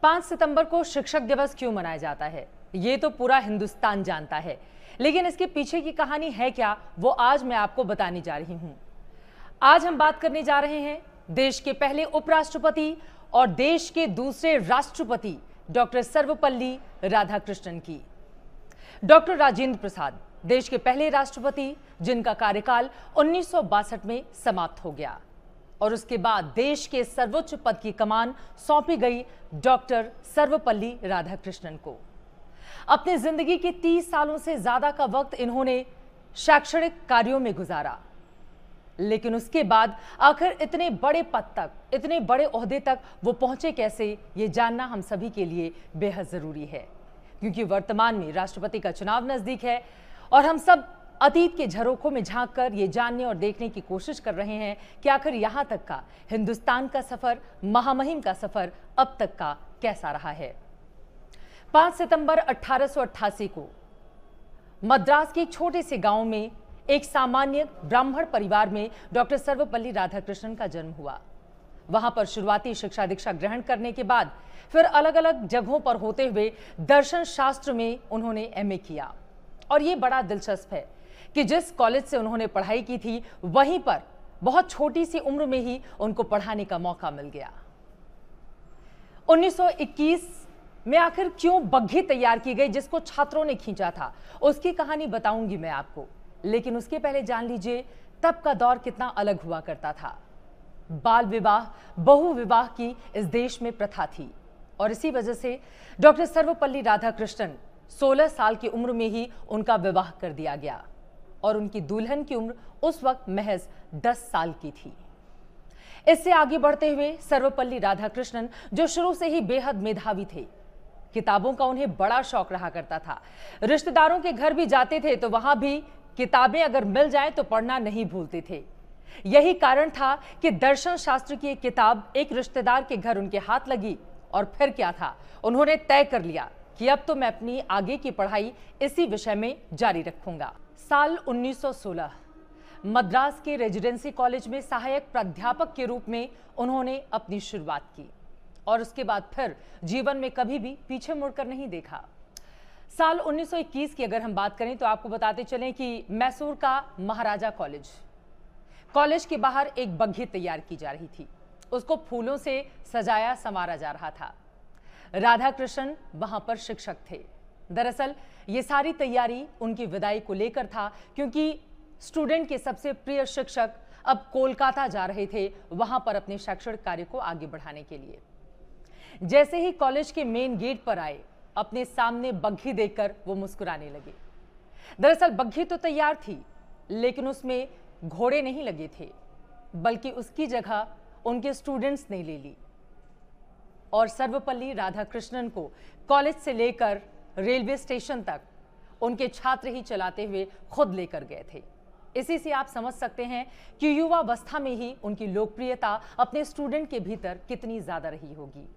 5 सितंबर को शिक्षक दिवस क्यों मनाया जाता है, ये तो पूरा हिंदुस्तान जानता है। लेकिन इसके पीछे की कहानी है क्या, वो आज मैं आपको बताने जा रही हूं। आज हम बात करने जा रहे हैं देश के पहले उपराष्ट्रपति और देश के दूसरे राष्ट्रपति डॉक्टर सर्वपल्ली राधाकृष्णन की। डॉक्टर राजेंद्र प्रसाद देश के पहले राष्ट्रपति जिनका कार्यकाल 1962 में समाप्त हो गया और उसके बाद देश के सर्वोच्च पद की कमान सौंपी गई डॉक्टर सर्वपल्ली राधाकृष्णन को। अपनी जिंदगी के 30 सालों से ज्यादा का वक्त इन्होंने शैक्षणिक कार्यों में गुजारा, लेकिन उसके बाद आखिर इतने बड़े पद तक, इतने बड़े ओहदे तक वो पहुंचे कैसे, ये जानना हम सभी के लिए बेहद जरूरी है। क्योंकि वर्तमान में राष्ट्रपति का चुनाव नजदीक है और हम सब अतीत के झरोखों में झांककर ये जानने और देखने की कोशिश कर रहे हैं कि आखिर यहां तक का हिंदुस्तान का सफर, महामहिम का सफर अब तक का कैसा रहा है। 5 सितंबर 1888 को मद्रास के एक छोटे से गांव में एक सामान्य ब्राह्मण परिवार में डॉक्टर सर्वपल्ली राधाकृष्णन का जन्म हुआ। वहां पर शुरुआती शिक्षा दीक्षा ग्रहण करने के बाद फिर अलग अलग जगहों पर होते हुए दर्शन शास्त्र में उन्होंने एमए किया। और ये बड़ा दिलचस्प है कि जिस कॉलेज से उन्होंने पढ़ाई की थी वहीं पर बहुत छोटी सी उम्र में ही उनको पढ़ाने का मौका मिल गया। 1921 में आखिर क्यों बग्घी तैयार की गई जिसको छात्रों ने खींचा था, उसकी कहानी बताऊंगी मैं आपको। लेकिन उसके पहले जान लीजिए तब का दौर कितना अलग हुआ करता था। बाल विवाह, बहु विवाह की इस देश में प्रथा थी और इसी वजह से डॉक्टर सर्वपल्ली राधाकृष्णन 16 साल की उम्र में ही उनका विवाह कर दिया गया और उनकी दुल्हन की उम्र उस वक्त महज 10 साल की थी। इससे आगे बढ़ते हुए सर्वपल्ली राधाकृष्णन, जो शुरू से ही बेहद मेधावी थे, किताबों का उन्हें बड़ा शौक रहा करता था। रिश्तेदारों के घर भी जाते थे तो वहां भी किताबें अगर मिल जाएं तो पढ़ना नहीं भूलते थे। यही कारण था कि दर्शन शास्त्र की एक किताब एक रिश्तेदार के घर उनके हाथ लगी और फिर क्या था, उन्होंने तय कर लिया कि अब तो मैं अपनी आगे की पढ़ाई इसी विषय में जारी रखूंगा। साल 1916 मद्रास के रेजिडेंसी कॉलेज में सहायक प्राध्यापक के रूप में उन्होंने अपनी शुरुआत की और उसके बाद फिर जीवन में कभी भी पीछे मुड़कर नहीं देखा। साल 1921 की अगर हम बात करें तो आपको बताते चलें कि मैसूर का महाराजा कॉलेज के बाहर एक बग्घी तैयार की जा रही थी। उसको फूलों से सजाया संवारा जा रहा था। राधाकृष्णन वहां पर शिक्षक थे। दरअसल ये सारी तैयारी उनकी विदाई को लेकर था, क्योंकि स्टूडेंट के सबसे प्रिय शिक्षक अब कोलकाता जा रहे थे वहां पर अपने शैक्षणिक कार्य को आगे बढ़ाने के लिए। जैसे ही कॉलेज के मेन गेट पर आए, अपने सामने बग्घी देखकर वो मुस्कुराने लगे। दरअसल बग्घी तो तैयार थी, लेकिन उसमें घोड़े नहीं लगे थे, बल्कि उसकी जगह उनके स्टूडेंट्स ने ले ली और सर्वपल्ली राधाकृष्णन को कॉलेज से लेकर रेलवे स्टेशन तक उनके छात्र ही चलाते हुए खुद लेकर गए थे। इसी से आप समझ सकते हैं कि युवावस्था में ही उनकी लोकप्रियता अपने स्टूडेंट के भीतर कितनी ज्यादा रही होगी।